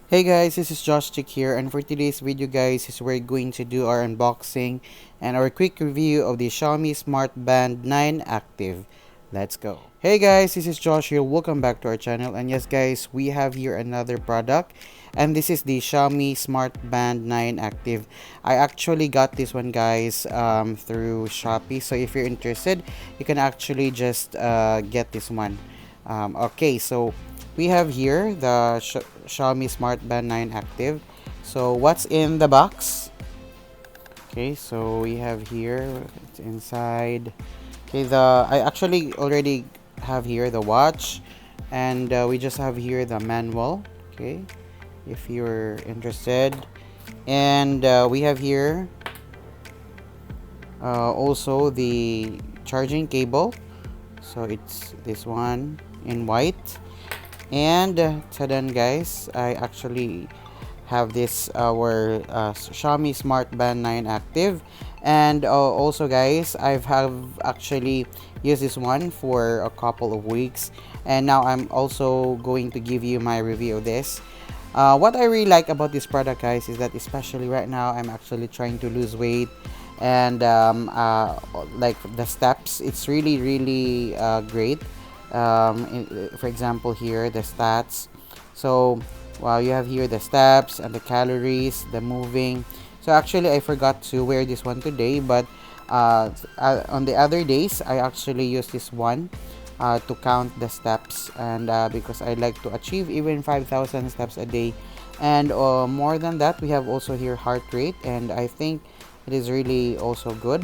Hey guys, this is Josh Chick here, and for today's video guys is we're going to do our unboxing and our quick review of the Xiaomi Smart Band 9 Active. Let's go. Hey guys, this is Josh here. Welcome back to our channel, and yes guys, we have here another product, and this is the Xiaomi Smart Band 9 Active. I actually got this one guys through Shopee, so if you're interested, you can actually just get this one. Okay, so we have here the Xiaomi Smart Band 9 Active. So what's in the box? Okay, so we have here it's inside. Okay, the I actually already have here the watch, and we just have here the manual. Okay, if you're interested, and we have here also the charging cable. So it's this one in white. And tada guys, I actually have this our Xiaomi Smart Band 9 Active, and also guys, have actually used this one for a couple of weeks, and now I'm also going to give you my review of this. What I really like about this product guys is that especially right now I'm actually trying to lose weight, and like the steps, it's really great. For example here the stats, so wow, you have here the steps and the calories, the moving. So actually I forgot to wear this one today, but on the other days I actually use this one to count the steps, and because I like to achieve even 5,000 steps a day, and more than that we have also here heart rate, and I think it is really also good,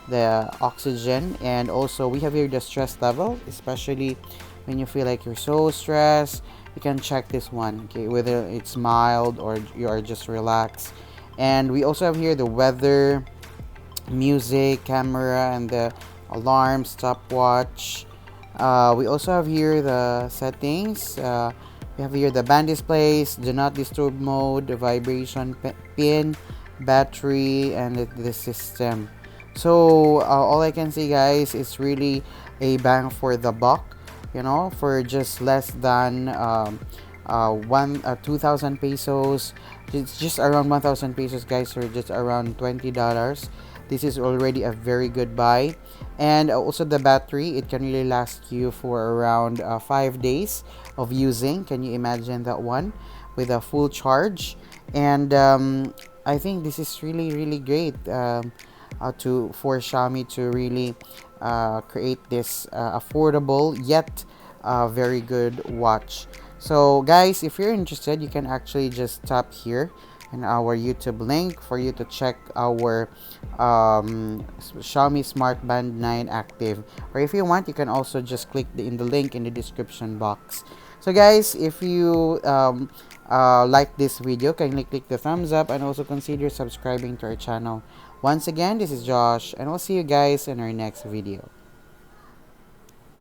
the oxygen, and also we have here the stress level, especially when you feel like you're so stressed, you can check this one, okay, whether it's mild or you are just relaxed. And we also have here the weather, music, camera, and the alarm, stopwatch. We also have here the settings. We have here the band displays, do not disturb mode, the vibration pin, battery, and the system. So all I can say guys, it's really a bang for the buck, you know, for just less than 2,000 pesos. It's just around 1,000 pesos guys, or just around $20. This is already a very good buy. And also the battery, it can really last you for around 5 days of using. Can you imagine that one with a full charge? And I think this is really great, to for Xiaomi to really create this affordable yet very good watch. So guys, if you're interested, you can actually just tap here in our YouTube link for you to check our Xiaomi Smart Band 9 Active, or if you want, you can also just click in the link in the description box. So guys, if you like this video, kindly click the thumbs up and also consider subscribing to our channel. Once again, this is Josh, and we'll see you guys in our next video.